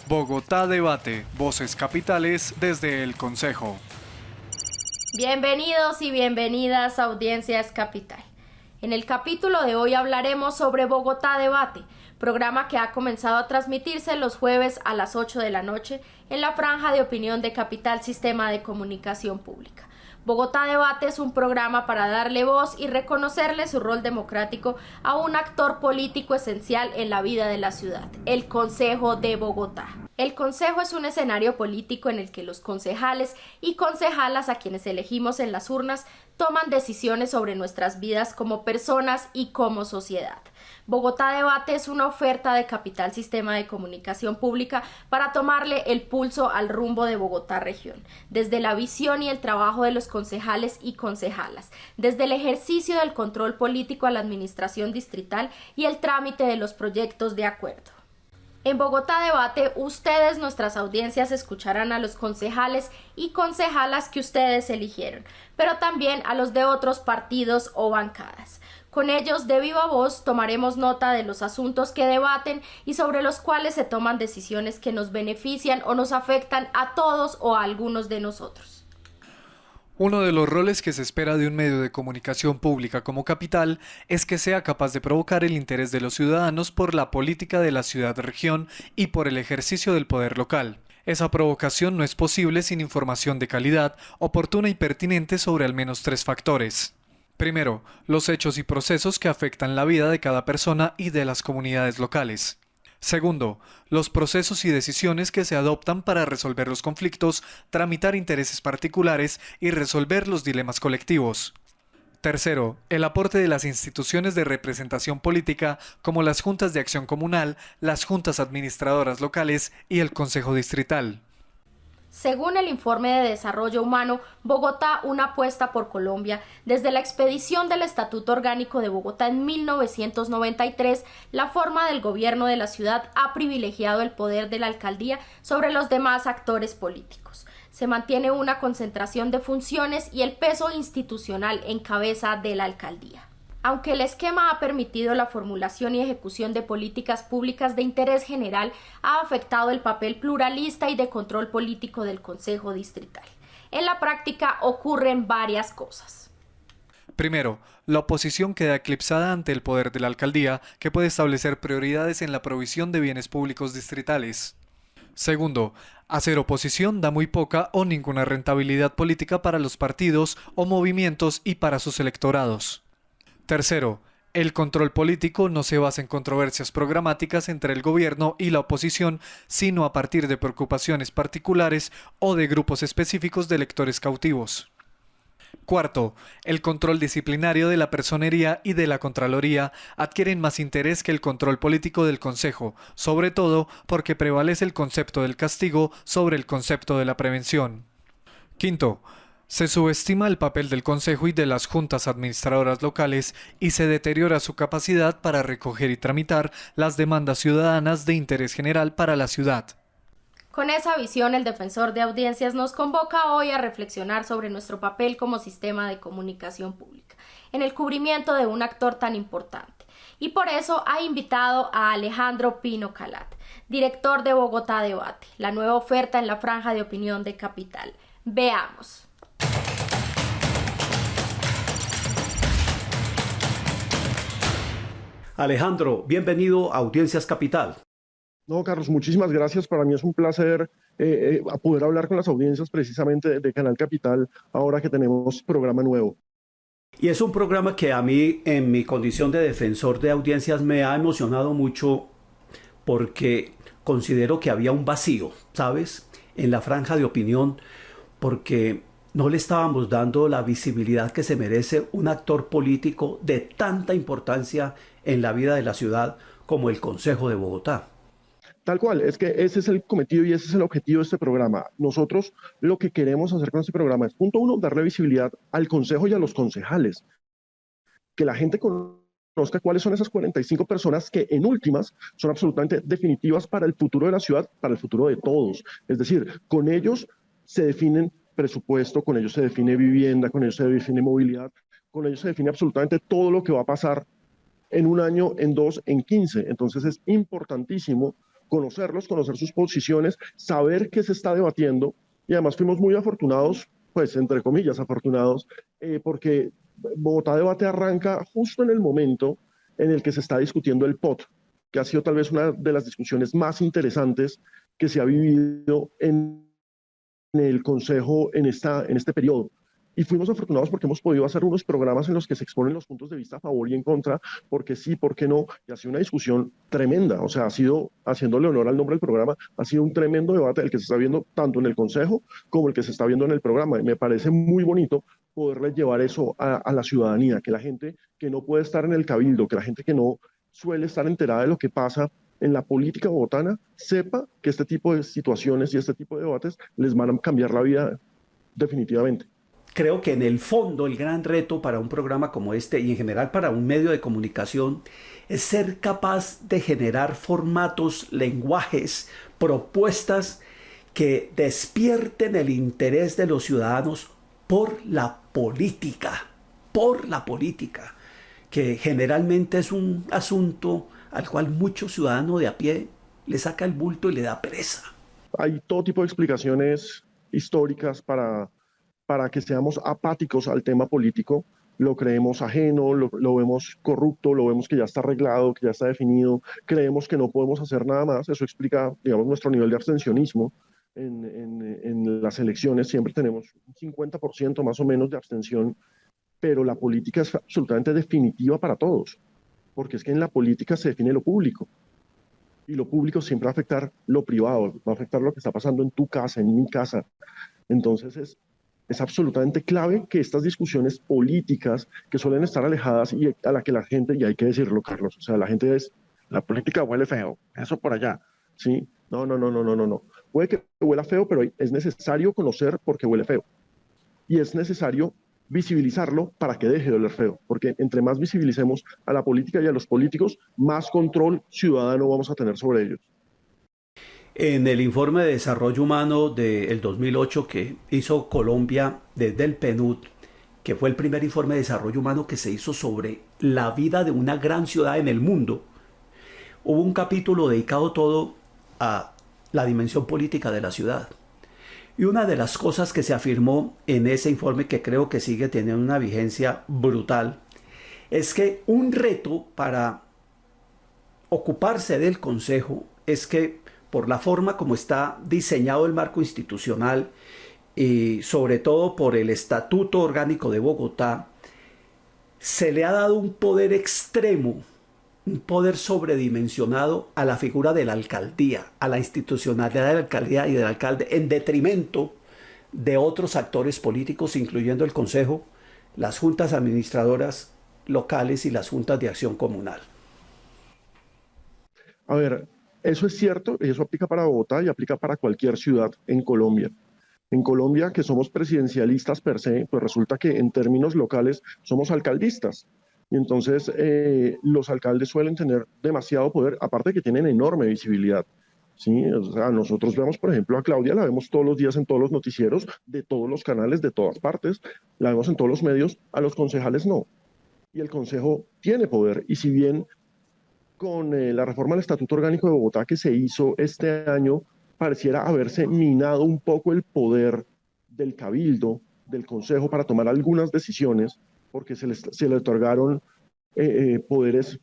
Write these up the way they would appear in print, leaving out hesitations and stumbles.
Bogotá Debate, voces capitales desde el Consejo. Bienvenidos y bienvenidas a Audiencias Capital. En el capítulo de hoy hablaremos sobre Bogotá Debate, programa que ha comenzado a transmitirse los jueves a las 8 de la noche en la franja de opinión de Capital Sistema de Comunicación Pública. Bogotá Debate es un programa para darle voz y reconocerle su rol democrático a un actor político esencial en la vida de la ciudad, el Consejo de Bogotá. El Consejo es un escenario político en el que los concejales y concejalas a quienes elegimos en las urnas toman decisiones sobre nuestras vidas como personas y como sociedad. Bogotá Debate es una oferta de Capital Sistema de Comunicación Pública para tomarle el pulso al rumbo de Bogotá Región, desde la visión y el trabajo de los concejales y concejalas, desde el ejercicio del control político a la administración distrital y el trámite de los proyectos de acuerdo. En Bogotá Debate, ustedes, nuestras audiencias, escucharán a los concejales y concejalas que ustedes eligieron, pero también a los de otros partidos o bancadas. Con ellos, de viva voz, tomaremos nota de los asuntos que debaten y sobre los cuales se toman decisiones que nos benefician o nos afectan a todos o a algunos de nosotros. Uno de los roles que se espera de un medio de comunicación pública como Capital es que sea capaz de provocar el interés de los ciudadanos por la política de la ciudad-región y por el ejercicio del poder local. Esa provocación no es posible sin información de calidad, oportuna y pertinente sobre al menos 3 factores. Primero, los hechos y procesos que afectan la vida de cada persona y de las comunidades locales. Segundo, los procesos y decisiones que se adoptan para resolver los conflictos, tramitar intereses particulares y resolver los dilemas colectivos. Tercero, el aporte de las instituciones de representación política como las juntas de acción comunal, las juntas administradoras locales y el Consejo Distrital. Según el informe de Desarrollo Humano, Bogotá, una apuesta por Colombia, desde la expedición del Estatuto Orgánico de Bogotá en 1993, la forma del gobierno de la ciudad ha privilegiado el poder de la alcaldía sobre los demás actores políticos. Se mantiene una concentración de funciones y el peso institucional en cabeza de la alcaldía. Aunque el esquema ha permitido la formulación y ejecución de políticas públicas de interés general, ha afectado el papel pluralista y de control político del Consejo Distrital. En la práctica ocurren varias cosas. Primero, la oposición queda eclipsada ante el poder de la alcaldía, que puede establecer prioridades en la provisión de bienes públicos distritales. Segundo, hacer oposición da muy poca o ninguna rentabilidad política para los partidos o movimientos y para sus electorados. Tercero, el control político no se basa en controversias programáticas entre el gobierno y la oposición, sino a partir de preocupaciones particulares o de grupos específicos de electores cautivos. Cuarto, el control disciplinario de la personería y de la Contraloría adquieren más interés que el control político del Consejo, sobre todo porque prevalece el concepto del castigo sobre el concepto de la prevención. Quinto, se subestima el papel del Consejo y de las juntas administradoras locales y se deteriora su capacidad para recoger y tramitar las demandas ciudadanas de interés general para la ciudad. Con esa visión, el defensor de audiencias nos convoca hoy a reflexionar sobre nuestro papel como sistema de comunicación pública, en el cubrimiento de un actor tan importante. Y por eso ha invitado a Alejandro Pino Calat, director de Bogotá Debate, la nueva oferta en la franja de opinión de Capital. Veamos. Alejandro, bienvenido a Audiencias Capital. No, Carlos, muchísimas gracias. Para mí es un placer poder hablar con las audiencias precisamente de Canal Capital ahora que tenemos programa nuevo. Y es un programa que a mí, en mi condición de defensor de audiencias, me ha emocionado mucho porque considero que había un vacío, ¿sabes?, en la franja de opinión, porque no le estábamos dando la visibilidad que se merece un actor político de tanta importancia en la vida de la ciudad como el Consejo de Bogotá. Tal cual, es que ese es el cometido y ese es el objetivo de este programa. Nosotros lo que queremos hacer con este programa es, punto uno, darle visibilidad al Consejo y a los concejales. Que la gente conozca cuáles son esas 45 personas que en últimas son absolutamente definitivas para el futuro de la ciudad, para el futuro de todos. Es decir, con ellos se definen presupuesto, con ellos se define vivienda, con ellos se define movilidad, con ellos se define absolutamente todo lo que va a pasar en un año, en 2, en 15. Entonces es importantísimo conocerlos, conocer sus posiciones, saber qué se está debatiendo, y además fuimos muy afortunados, pues entre comillas afortunados, porque Bogotá Debate arranca justo en el momento en el que se está discutiendo el POT, que ha sido tal vez una de las discusiones más interesantes que se ha vivido en el Consejo en este periodo. Y fuimos afortunados porque hemos podido hacer unos programas en los que se exponen los puntos de vista a favor y en contra, porque sí, porque no, y ha sido una discusión tremenda, o sea, ha sido, haciéndole honor al nombre del programa, ha sido un tremendo debate el que se está viendo tanto en el Consejo como el que se está viendo en el programa, y me parece muy bonito poderle llevar eso a la ciudadanía, que la gente que no puede estar en el cabildo, que la gente que no suele estar enterada de lo que pasa en la política bogotana, sepa que este tipo de situaciones y este tipo de debates les van a cambiar la vida definitivamente. Creo que en el fondo el gran reto para un programa como este y en general para un medio de comunicación es ser capaz de generar formatos, lenguajes, propuestas que despierten el interés de los ciudadanos por la política, que generalmente es un asunto al cual mucho ciudadano de a pie le saca el bulto y le da pereza. Hay todo tipo de explicaciones históricas para que seamos apáticos al tema político, lo creemos ajeno, lo vemos corrupto, lo vemos que ya está arreglado, que ya está definido, creemos que no podemos hacer nada más, eso explica, digamos, nuestro nivel de abstencionismo. En las elecciones siempre tenemos un 50% más o menos de abstención, pero la política es absolutamente definitiva para todos, porque es que en la política se define lo público, y lo público siempre va a afectar lo privado, va a afectar lo que está pasando en tu casa, en mi casa. Entonces es absolutamente clave que estas discusiones políticas que suelen estar alejadas y a la que la gente, y hay que decirlo, Carlos, o sea, la gente es, la política huele feo, eso por allá, ¿sí? No. Puede que huela feo, pero es necesario conocer por qué huele feo. Y es necesario visibilizarlo para que deje de oler feo, porque entre más visibilicemos a la política y a los políticos, más control ciudadano vamos a tener sobre ellos. En el informe de desarrollo humano del 2008 que hizo Colombia desde el PNUD, que fue el primer informe de desarrollo humano que se hizo sobre la vida de una gran ciudad en el mundo, hubo un capítulo dedicado todo a la dimensión política de la ciudad. Y una de las cosas que se afirmó en ese informe, que creo que sigue teniendo una vigencia brutal, es que un reto para ocuparse del Consejo es que por la forma como está diseñado el marco institucional y sobre todo por el Estatuto Orgánico de Bogotá, se le ha dado un poder extremo, un poder sobredimensionado a la figura de la alcaldía, a la institucionalidad de la alcaldía y del alcalde, en detrimento de otros actores políticos, incluyendo el Consejo, las juntas administradoras locales y las juntas de acción comunal. A ver, eso es cierto, y eso aplica para Bogotá y aplica para cualquier ciudad en Colombia. En Colombia, que somos presidencialistas per se, pues resulta que en términos locales somos alcaldistas. Y entonces los alcaldes suelen tener demasiado poder, aparte de que tienen enorme visibilidad. ¿Sí? O sea, nosotros vemos, por ejemplo, a Claudia, la vemos todos los días en todos los noticieros, de todos los canales, de todas partes, la vemos en todos los medios, a los concejales no. Y el consejo tiene poder, y si bien con la reforma del Estatuto Orgánico de Bogotá que se hizo este año, pareciera haberse minado un poco el poder del cabildo, del consejo para tomar algunas decisiones, porque se le otorgaron poderes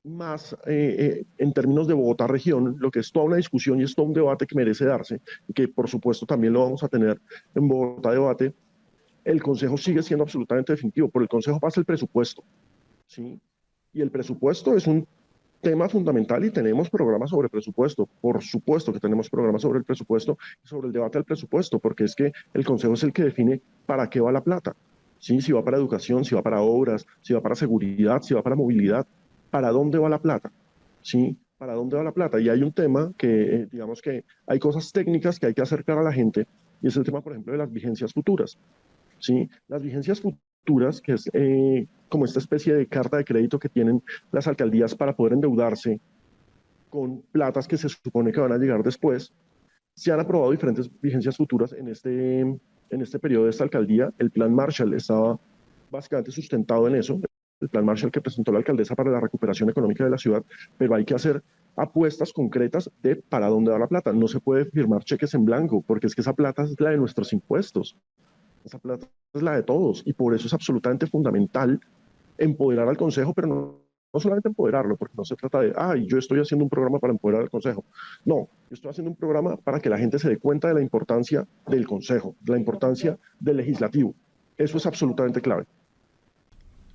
más en términos de Bogotá región, lo que es toda una discusión y es todo un debate que merece darse, y que por supuesto también lo vamos a tener en Bogotá Debate. El consejo sigue siendo absolutamente definitivo. Por el consejo pasa el presupuesto, ¿sí? Y el presupuesto es un tema fundamental y tenemos programas sobre presupuesto. Por supuesto que tenemos programas sobre el presupuesto y sobre el debate del presupuesto, porque es que el consejo es el que define para qué va la plata. ¿Sí? Si va para educación, si va para obras, si va para seguridad, si va para movilidad. ¿Para dónde va la plata? ¿Sí? ¿Para dónde va la plata? Y hay un tema que, digamos que hay cosas técnicas que hay que acercar a la gente, y es el tema, por ejemplo, de las vigencias futuras. ¿Sí? Las vigencias futuras, que es como esta especie de carta de crédito que tienen las alcaldías para poder endeudarse con platas que se supone que van a llegar después, se han aprobado diferentes vigencias futuras en este periodo de esta alcaldía. El plan Marshall estaba básicamente sustentado en eso, el plan Marshall que presentó la alcaldesa para la recuperación económica de la ciudad, pero hay que hacer apuestas concretas de para dónde va la plata. No se puede firmar cheques en blanco, porque es que esa plata es la de nuestros impuestos. Esa plata es la de todos y por eso es absolutamente fundamental empoderar al Consejo, pero no solamente empoderarlo, porque no se trata de, yo estoy haciendo un programa para empoderar al Consejo. No, yo estoy haciendo un programa para que la gente se dé cuenta de la importancia del Consejo, de la importancia del legislativo. Eso es absolutamente clave.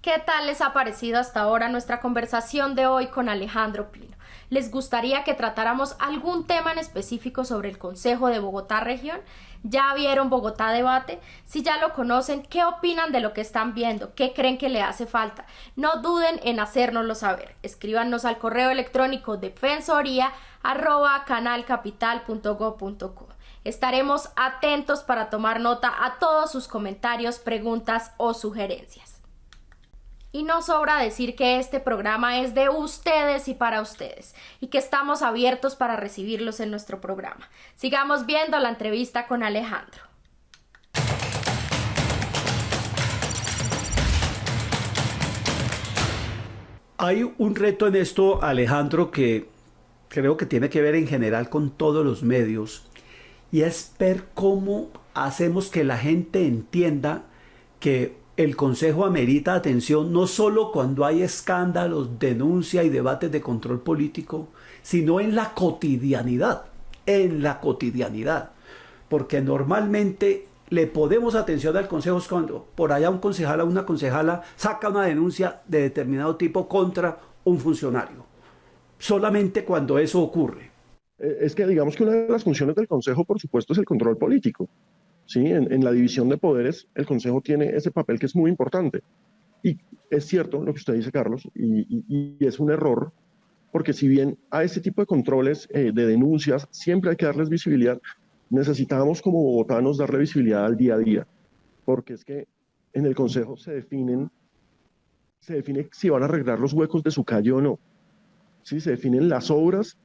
¿Qué tal les ha parecido hasta ahora nuestra conversación de hoy con Alejandro Pino? ¿Les gustaría que tratáramos algún tema en específico sobre el Consejo de Bogotá Región? ¿Ya vieron Bogotá Debate? Si ya lo conocen, ¿qué opinan de lo que están viendo? ¿Qué creen que le hace falta? No duden en hacérnoslo saber. Escríbanos al correo electrónico defensoría@canalcapital.go.co. Estaremos atentos para tomar nota a todos sus comentarios, preguntas o sugerencias. Y no sobra decir que este programa es de ustedes y para ustedes, y que estamos abiertos para recibirlos en nuestro programa. Sigamos viendo la entrevista con Alejandro. Hay un reto en esto, Alejandro, que creo que tiene que ver en general con todos los medios, y es ver cómo hacemos que la gente entienda que el Consejo amerita atención no solo cuando hay escándalos, denuncia y debates de control político, sino en la cotidianidad, porque normalmente le ponemos atención al Consejo cuando por allá un concejal o una concejala saca una denuncia de determinado tipo contra un funcionario, solamente cuando eso ocurre. Es que digamos que una de las funciones del Consejo, por supuesto, es el control político. ¿Sí? En la división de poderes, el Consejo tiene ese papel que es muy importante. Y es cierto lo que usted dice, Carlos, y es un error, porque si bien a ese tipo de controles, de denuncias, siempre hay que darles visibilidad, necesitamos como bogotanos darle visibilidad al día a día, porque es que en el Consejo se define si van a arreglar los huecos de su calle o no. ¿Sí? Se definen las obras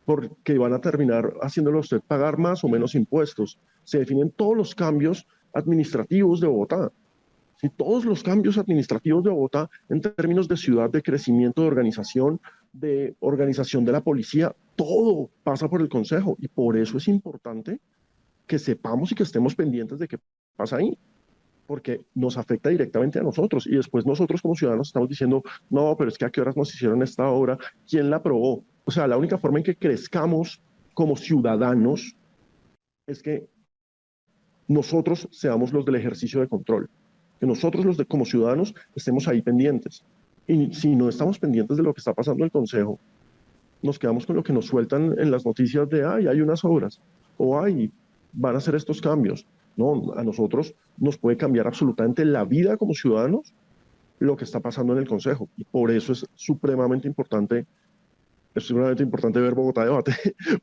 porque van a terminar haciéndolo a usted pagar más o menos impuestos. Se definen todos los cambios administrativos de Bogotá. ¿Sí? Todos los cambios administrativos de Bogotá en términos de ciudad, de crecimiento, de organización de la policía, todo pasa por el Consejo y por eso es importante que sepamos y que estemos pendientes de qué pasa ahí, porque nos afecta directamente a nosotros y después nosotros como ciudadanos estamos diciendo, no, pero es que a qué horas nos hicieron esta obra, ¿quién la aprobó? O sea, la única forma en que crezcamos como ciudadanos es que nosotros seamos los del ejercicio de control, que nosotros como ciudadanos estemos ahí pendientes. Y si no estamos pendientes de lo que está pasando en el Consejo, nos quedamos con lo que nos sueltan en las noticias de, hay unas obras, o van a hacer estos cambios. No, a nosotros nos puede cambiar absolutamente la vida como ciudadanos lo que está pasando en el Consejo. Y por eso es supremamente importante ver Bogotá Debate,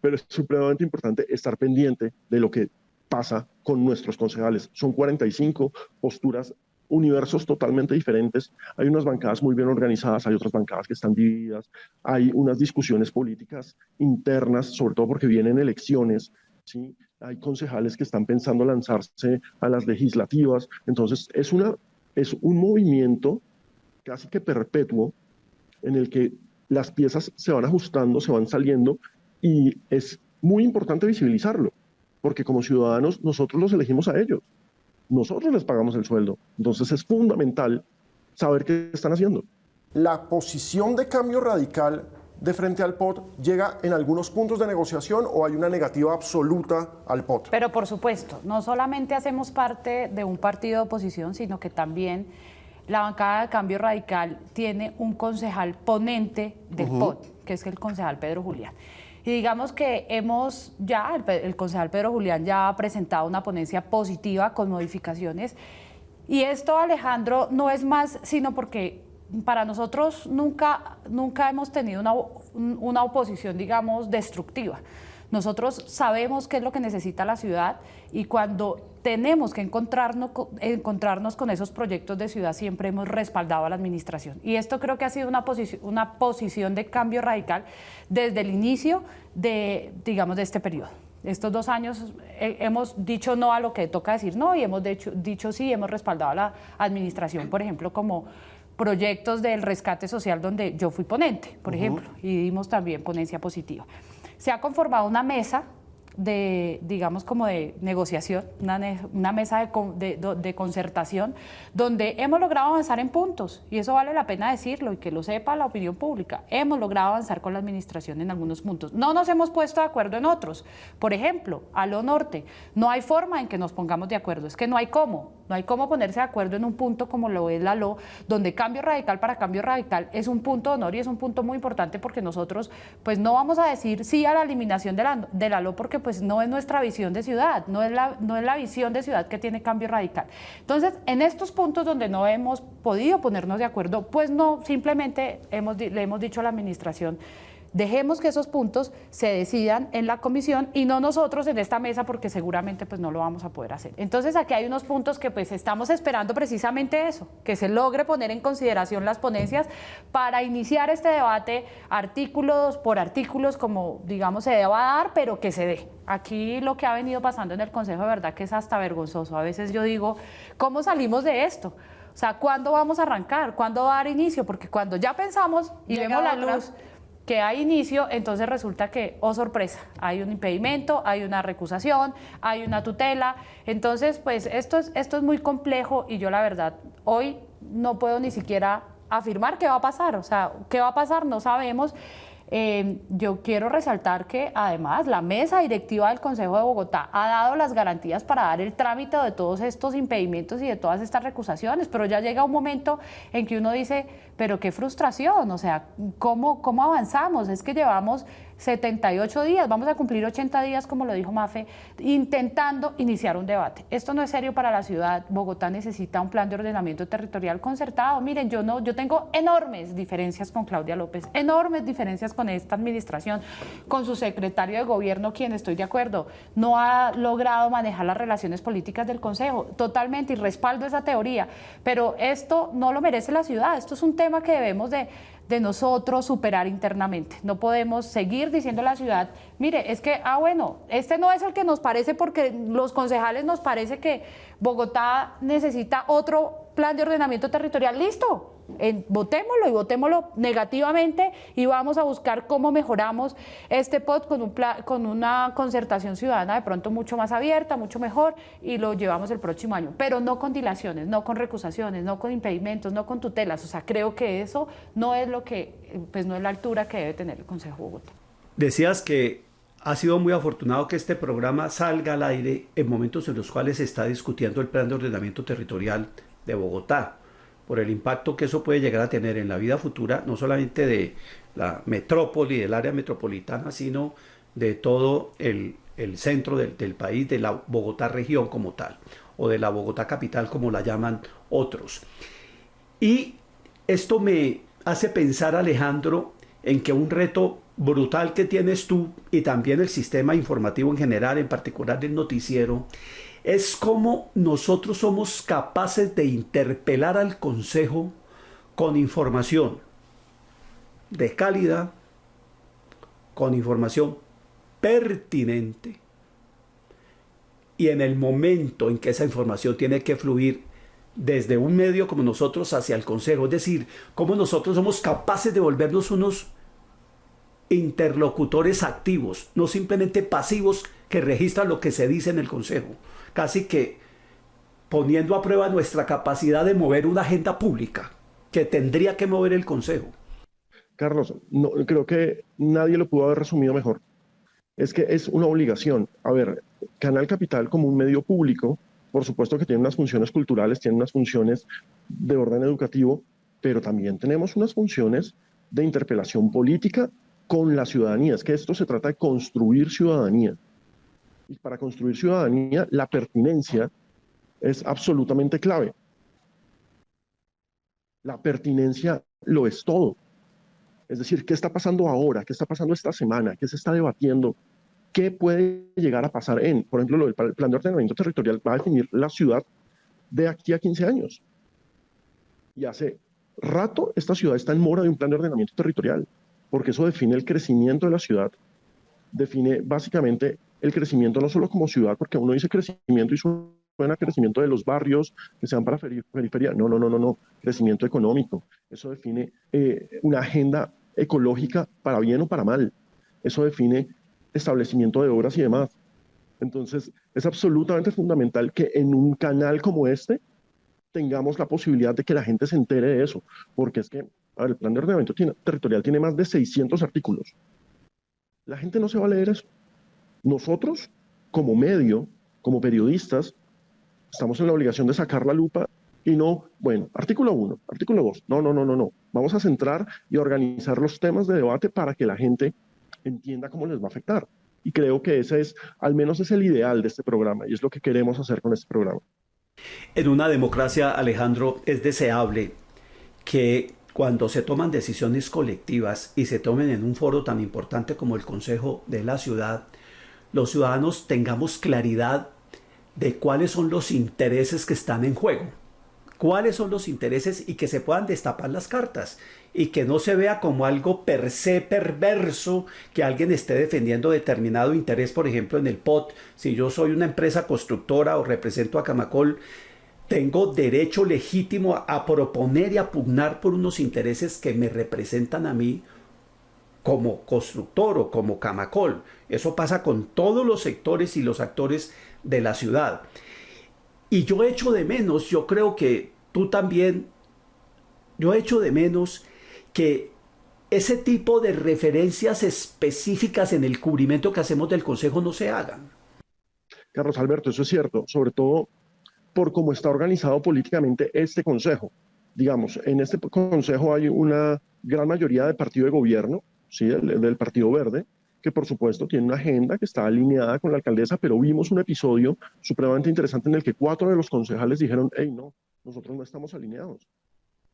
pero es supremamente importante estar pendiente de lo que pasa con nuestros concejales. Son 45 posturas, universos totalmente diferentes. Hay unas bancadas muy bien organizadas, hay otras bancadas que están divididas, hay unas discusiones políticas internas, sobre todo porque vienen elecciones, ¿sí? Hay concejales que están pensando lanzarse a las legislativas. Entonces, es un movimiento casi que perpetuo en el que las piezas se van ajustando, se van saliendo y es muy importante visibilizarlo, porque como ciudadanos nosotros los elegimos a ellos, nosotros les pagamos el sueldo, entonces es fundamental saber qué están haciendo. La posición de Cambio Radical de frente al POT llega en algunos puntos de negociación o hay una negativa absoluta al POT. Pero por supuesto, no solamente hacemos parte de un partido de oposición, sino que también la bancada de Cambio Radical tiene un concejal ponente del POT, que es el concejal Pedro Julián. Y digamos que el concejal Pedro Julián ya ha presentado una ponencia positiva con modificaciones. Y esto, Alejandro, no es más sino porque para nosotros nunca hemos tenido una oposición, digamos, destructiva. Nosotros sabemos qué es lo que necesita la ciudad y cuando tenemos que encontrarnos con esos proyectos de ciudad siempre hemos respaldado a la administración. Y esto creo que ha sido una posición de Cambio Radical desde el inicio de este periodo. Estos 2 años hemos dicho no a lo que toca decir no y hemos dicho sí, hemos respaldado a la administración, por ejemplo, como proyectos del rescate social donde yo fui ponente, por ejemplo, y dimos también ponencia positiva. Se ha conformado una mesa de, digamos, como de negociación, una mesa de concertación, donde hemos logrado avanzar en puntos, y eso vale la pena decirlo y que lo sepa la opinión pública. Hemos logrado avanzar con la administración en algunos puntos. No nos hemos puesto de acuerdo en otros. Por ejemplo, Aló Norte, no hay forma en que nos pongamos de acuerdo, es que no hay cómo. No hay cómo ponerse de acuerdo en un punto como lo es la LO, donde Cambio Radical para Cambio Radical es un punto de honor y es un punto muy importante, porque nosotros pues no vamos a decir sí a la eliminación de la LO, porque pues no es nuestra visión de ciudad, no es la visión de ciudad que tiene Cambio Radical. Entonces, en estos puntos donde no hemos podido ponernos de acuerdo, pues no, simplemente le hemos dicho a la administración: dejemos que esos puntos se decidan en la comisión y no nosotros en esta mesa, porque seguramente pues no lo vamos a poder hacer. Entonces aquí hay unos puntos que pues estamos esperando precisamente eso, que se logre poner en consideración las ponencias para iniciar este debate artículos por artículos, como digamos se deba dar, pero que se dé. Aquí lo que ha venido pasando en el Consejo, de verdad que es hasta vergonzoso. A veces yo digo, ¿cómo salimos de esto? O sea, ¿cuándo vamos a arrancar? ¿Cuándo va a dar inicio? Porque cuando ya pensamos y vemos la luz que hay inicio, entonces resulta que, oh sorpresa, hay un impedimento, hay una recusación, hay una tutela. Entonces, pues esto es muy complejo, y yo la verdad hoy no puedo ni siquiera afirmar qué va a pasar. O sea, qué va a pasar no sabemos. Yo quiero resaltar que además la mesa directiva del Consejo de Bogotá ha dado las garantías para dar el trámite de todos estos impedimentos y de todas estas recusaciones, pero ya llega un momento en que uno dice, pero qué frustración, o sea, ¿cómo avanzamos? Es que llevamos 78 días, vamos a cumplir 80 días, como lo dijo Mafe, intentando iniciar un debate. Esto no es serio para la ciudad. Bogotá necesita un plan de ordenamiento territorial concertado. Miren, yo tengo enormes diferencias con Claudia López, enormes diferencias con esta administración, con su secretario de gobierno, quien estoy de acuerdo, no ha logrado manejar las relaciones políticas del Consejo, totalmente, y respaldo esa teoría, pero esto no lo merece la ciudad. Esto es un tema que debemos de nosotros superar internamente. No podemos seguir diciendo a la ciudad, mire, es que, bueno, este no es el que nos parece, porque los concejales nos parece que Bogotá necesita otro plan de ordenamiento territorial. Listo, votémoslo, y votémoslo negativamente, y vamos a buscar cómo mejoramos este POT con una concertación ciudadana de pronto mucho más abierta, mucho mejor, y lo llevamos el próximo año, pero no con dilaciones, no con recusaciones, no con impedimentos, no con tutelas. O sea, creo que eso no es lo que, pues no es la altura que debe tener el Consejo de Bogotá. Decías que ha sido muy afortunado que este programa salga al aire en momentos en los cuales se está discutiendo el plan de ordenamiento territorial de Bogotá, por el impacto que eso puede llegar a tener en la vida futura, no solamente de la metrópoli, del área metropolitana, sino de todo el centro del país, de la Bogotá región como tal, o de la Bogotá capital, como la llaman otros. Y esto me hace pensar, Alejandro, en que un reto brutal que tienes tú, y también el sistema informativo en general, en particular el noticiero, es cómo nosotros somos capaces de interpelar al Consejo con información de calidad, con información pertinente, y en el momento en que esa información tiene que fluir desde un medio como nosotros hacia el Consejo, es decir, cómo nosotros somos capaces de volvernos unos interlocutores activos, no simplemente pasivos que registran lo que se dice en el Consejo, casi que poniendo a prueba nuestra capacidad de mover una agenda pública que tendría que mover el Consejo. Carlos, no, creo que nadie lo pudo haber resumido mejor. Es que es una obligación. A ver, Canal Capital, como un medio público, por supuesto que tiene unas funciones culturales, tiene unas funciones de orden educativo, pero también tenemos unas funciones de interpelación política con la ciudadanía. Es que esto se trata de construir ciudadanía. Y para construir ciudadanía, la pertinencia es absolutamente clave. La pertinencia lo es todo. Es decir, ¿qué está pasando ahora? ¿Qué está pasando esta semana? ¿Qué se está debatiendo? ¿Qué puede llegar a pasar por ejemplo, el plan de ordenamiento territorial va a definir la ciudad de aquí a 15 años? Y hace rato esta ciudad está en mora de un plan de ordenamiento territorial, porque eso define el crecimiento de la ciudad, define básicamente el crecimiento no solo como ciudad, porque uno dice crecimiento y suena suena a crecimiento de los barrios que sean para periferia. No, no, no, no, no. Crecimiento económico. Eso define una agenda ecológica para bien o para mal. Eso define establecimiento de obras y demás. Entonces, es absolutamente fundamental que en un canal como este tengamos la posibilidad de que la gente se entere de eso, porque es que, a ver, el plan de ordenamiento territorial tiene más de 600 artículos. La gente no se va a leer eso. Nosotros, como medio, como periodistas, estamos en la obligación de sacar la lupa y no, bueno, artículo 1, artículo 2, no, no, no, no, no. Vamos a centrar y organizar los temas de debate para que la gente entienda cómo les va a afectar. Y creo que ese es, al menos es el ideal de este programa y es lo que queremos hacer con este programa. En una democracia, Alejandro, es deseable que cuando se toman decisiones colectivas y se tomen en un foro tan importante como el Consejo de la Ciudad, los ciudadanos tengamos claridad de cuáles son los intereses que están en juego, cuáles son los intereses y que se puedan destapar las cartas y que no se vea como algo per se perverso que alguien esté defendiendo determinado interés, por ejemplo, en el POT. Si yo soy una empresa constructora o represento a Camacol, tengo derecho legítimo a proponer y a pugnar por unos intereses que me representan a mí como constructor o como Camacol. Eso pasa con todos los sectores y los actores de la ciudad. Y yo echo de menos, yo creo que tú también, yo echo de menos que ese tipo de referencias específicas en el cubrimiento que hacemos del Consejo no se hagan. Carlos Alberto, eso es cierto, sobre todo por cómo está organizado políticamente este Consejo. Digamos, en este Consejo hay una gran mayoría de partido de gobierno, ¿sí? del Partido Verde, que por supuesto tiene una agenda que está alineada con la alcaldesa, pero vimos un episodio supremamente interesante en el que 4 de los concejales dijeron, hey, no, nosotros no estamos alineados.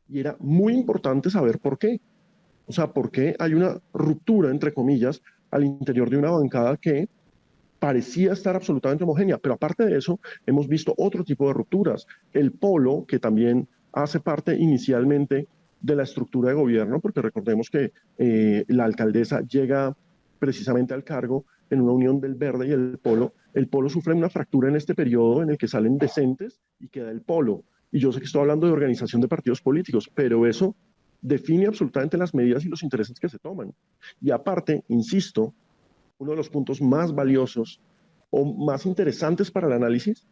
Y era muy importante saber por qué. O sea, por qué hay una ruptura, entre comillas, al interior de una bancada que parecía estar absolutamente homogénea. Pero aparte de eso, hemos visto otro tipo de rupturas. El Polo, que también hace parte inicialmente de la estructura de gobierno, porque recordemos que la alcaldesa llega precisamente al cargo en una unión del Verde y el Polo sufre una fractura en este periodo en el que salen decentes y queda el Polo. Y yo sé que estoy hablando de organización de partidos políticos, pero eso define absolutamente las medidas y los intereses que se toman. Y aparte, insisto, uno de los puntos más valiosos o más interesantes para el análisis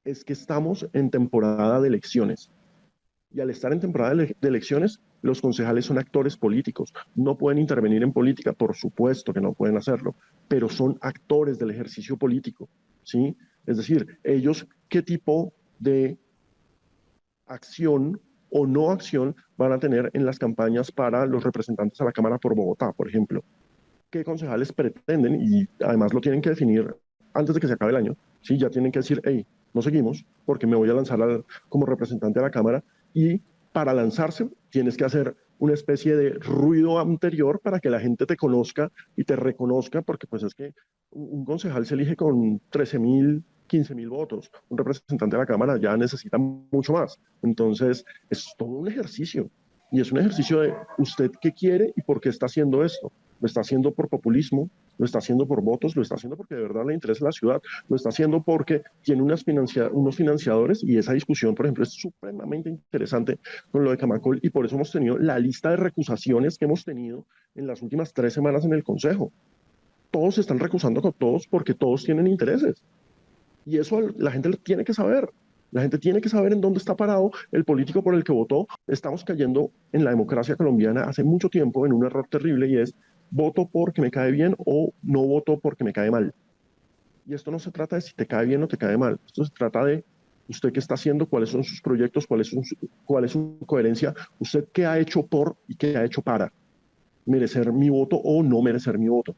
es que estamos en temporada de elecciones. Y al estar en temporada de elecciones, los concejales son actores políticos. No pueden intervenir en política, por supuesto que no pueden hacerlo, pero son actores del ejercicio político, ¿sí? Es decir, ellos, ¿qué tipo de acción o no acción van a tener en las campañas para los representantes a la Cámara por Bogotá, por ejemplo? ¿Qué concejales pretenden? Y además lo tienen que definir antes de que se acabe el año, ¿sí? Ya tienen que decir, hey, no seguimos porque me voy a lanzar como representante a la Cámara. Y para lanzarse tienes que hacer una especie de ruido anterior para que la gente te conozca y te reconozca, porque pues es que un concejal se elige con 13.000, 15.000 votos. Un representante de la Cámara ya necesita mucho más. Entonces es todo un ejercicio. Y es un ejercicio de usted qué quiere y por qué está haciendo esto. Lo está haciendo por populismo, lo está haciendo por votos, lo está haciendo porque de verdad le interesa la ciudad, lo está haciendo porque tiene unos financiadores, y esa discusión, por ejemplo, es supremamente interesante con lo de Camacol, y por eso hemos tenido la lista de recusaciones que hemos tenido en las últimas 3 semanas en el Consejo. Todos se están recusando con todos porque todos tienen intereses. Y eso la gente lo tiene que saber. La gente tiene que saber en dónde está parado el político por el que votó. Estamos cayendo en la democracia colombiana hace mucho tiempo en un error terrible, y es voto porque me cae bien o no voto porque me cae mal. Y esto no se trata de si te cae bien o te cae mal. Esto se trata de usted qué está haciendo, cuáles son sus proyectos, cuál es su coherencia, usted qué ha hecho por y qué ha hecho para merecer mi voto o no merecer mi voto.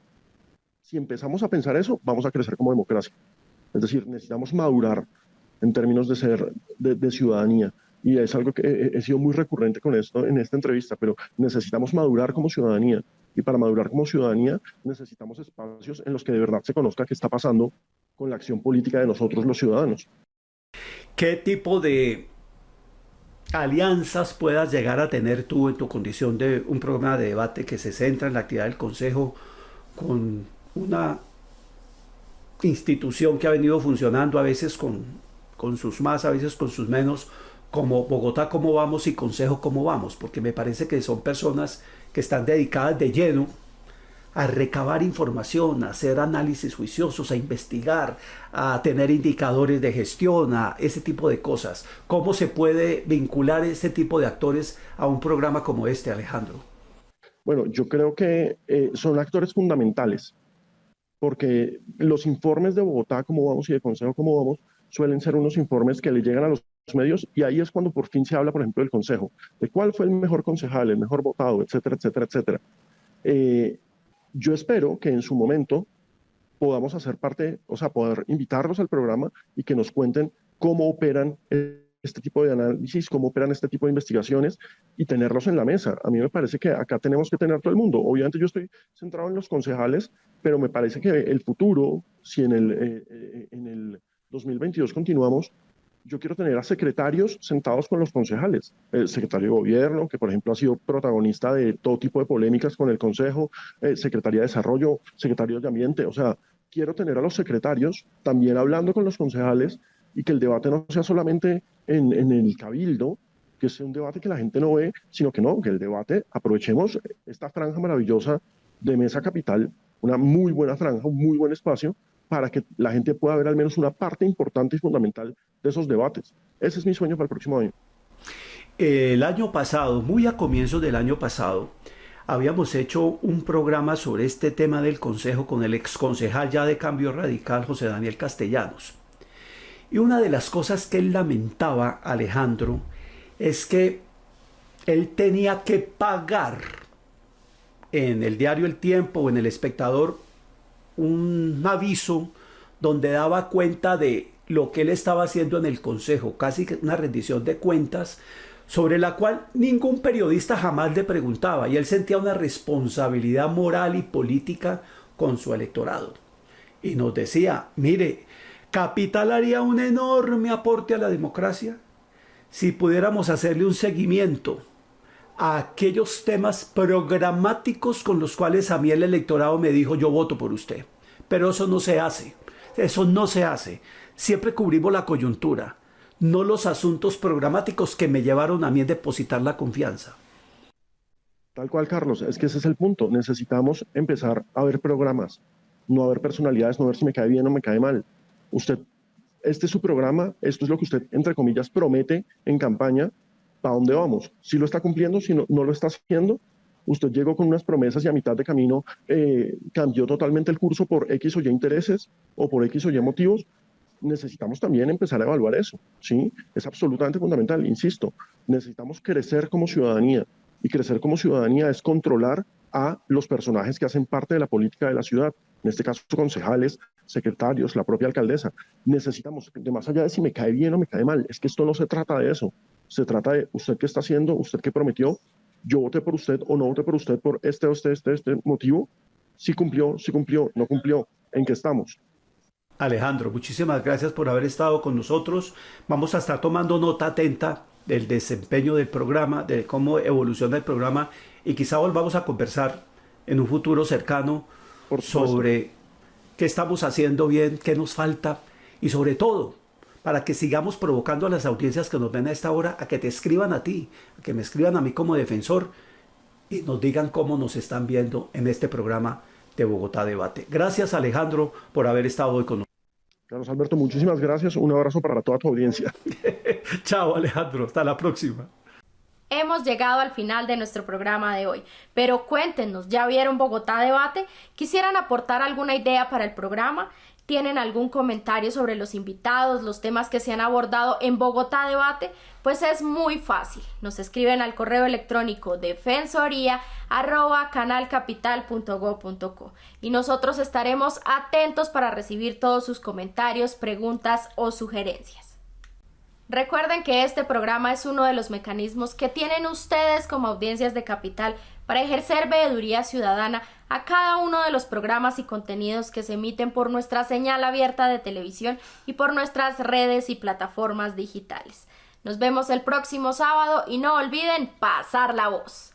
Si empezamos a pensar eso, vamos a crecer como democracia. Es decir, necesitamos madurar en términos de ciudadanía. Y es algo que he sido muy recurrente con esto en esta entrevista, pero necesitamos madurar como ciudadanía. Y para madurar como ciudadanía necesitamos espacios en los que de verdad se conozca qué está pasando con la acción política de nosotros los ciudadanos. ¿Qué tipo de alianzas puedas llegar a tener tú en tu condición de un programa de debate que se centra en la actividad del Consejo con una institución que ha venido funcionando a veces con sus más, a veces con sus menos, como Bogotá cómo vamos y Consejo cómo vamos, porque me parece que son personas que están dedicadas de lleno a recabar información, a hacer análisis juiciosos, a investigar, a tener indicadores de gestión, a ese tipo de cosas. ¿Cómo se puede vincular ese tipo de actores a un programa como este, Alejandro? Bueno, yo creo que son actores fundamentales, porque los informes de Bogotá, cómo vamos, y de Consejo, cómo vamos, suelen ser unos informes que le llegan a los medios, y ahí es cuando por fin se habla, por ejemplo, del Consejo, de cuál fue el mejor concejal, el mejor votado, etcétera, etcétera, etcétera. Yo espero que en su momento podamos hacer parte, o sea, poder invitarlos al programa y que nos cuenten cómo operan este tipo de análisis, cómo operan este tipo de investigaciones y tenerlos en la mesa. A mí me parece que acá tenemos que tener todo el mundo. Obviamente yo estoy centrado en los concejales, pero me parece que el futuro, si en el 2022 continuamos, yo quiero tener a secretarios sentados con los concejales. El secretario de Gobierno, que por ejemplo ha sido protagonista de todo tipo de polémicas con el Consejo, Secretaría de Desarrollo, Secretario de Ambiente. O sea, quiero tener a los secretarios también hablando con los concejales y que el debate no sea solamente en el cabildo, que sea un debate que la gente no ve, sino que no, que el debate, aprovechemos esta franja maravillosa de Mesa Capital, una muy buena franja, un muy buen espacio, para que la gente pueda ver al menos una parte importante y fundamental de esos debates. Ese es mi sueño para el próximo año. El año pasado, muy a comienzos del año pasado, habíamos hecho un programa sobre este tema del Consejo con el exconcejal ya de Cambio Radical, José Daniel Castellanos. Y una de las cosas que él lamentaba, Alejandro, es que él tenía que pagar en el diario El Tiempo o en El Espectador un aviso donde daba cuenta de lo que él estaba haciendo en el Consejo, casi que una rendición de cuentas sobre la cual ningún periodista jamás le preguntaba, y él sentía una responsabilidad moral y política con su electorado. Y nos decía, mire, Capital haría un enorme aporte a la democracia si pudiéramos hacerle un seguimiento a aquellos temas programáticos con los cuales a mí el electorado me dijo yo voto por usted. Pero eso no se hace. Eso no se hace. Siempre cubrimos la coyuntura, no los asuntos programáticos que me llevaron a mí a depositar la confianza. Tal cual, Carlos, es que ese es el punto. Necesitamos empezar a ver programas, no a ver personalidades, no a ver si me cae bien o me cae mal. Usted, este es su programa, esto es lo que usted, entre comillas, promete en campaña. ¿Para dónde vamos? Si lo está cumpliendo, si no lo está haciendo, usted llegó con unas promesas y a mitad de camino cambió totalmente el curso por X o Y intereses o por X o Y motivos. Necesitamos también empezar a evaluar eso, ¿sí? Es absolutamente fundamental, insisto, necesitamos crecer como ciudadanía, y crecer como ciudadanía es controlar a los personajes que hacen parte de la política de la ciudad, en este caso concejales, secretarios, la propia alcaldesa. Necesitamos, de más allá de si me cae bien o me cae mal, es que esto no se trata de eso, se trata de usted qué está haciendo, usted qué prometió, yo voté por usted o no voté por usted por este motivo, si cumplió, no cumplió, ¿en qué estamos? Alejandro, muchísimas gracias por haber estado con nosotros. Vamos a estar tomando nota atenta del desempeño del programa, de cómo evoluciona el programa, y quizá volvamos a conversar en un futuro cercano sobre qué estamos haciendo bien, qué nos falta, y sobre todo, para que sigamos provocando a las audiencias que nos ven a esta hora a que te escriban a ti, a que me escriban a mí como defensor y nos digan cómo nos están viendo en este programa de Bogotá Debate. Gracias, Alejandro, por haber estado hoy con nosotros. Carlos Alberto, muchísimas gracias. Un abrazo para toda tu audiencia. Chao, Alejandro. Hasta la próxima. Hemos llegado al final de nuestro programa de hoy, pero cuéntenos, ¿ya vieron Bogotá Debate? ¿Quisieran aportar alguna idea para el programa? ¿Tienen algún comentario sobre los invitados, los temas que se han abordado en Bogotá Debate? Pues es muy fácil. Nos escriben al correo electrónico defensoría@canalcapital.go.co y nosotros estaremos atentos para recibir todos sus comentarios, preguntas o sugerencias. Recuerden que este programa es uno de los mecanismos que tienen ustedes como audiencias de Capital para ejercer veeduría ciudadana a cada uno de los programas y contenidos que se emiten por nuestra señal abierta de televisión y por nuestras redes y plataformas digitales. Nos vemos el próximo sábado y no olviden pasar la voz.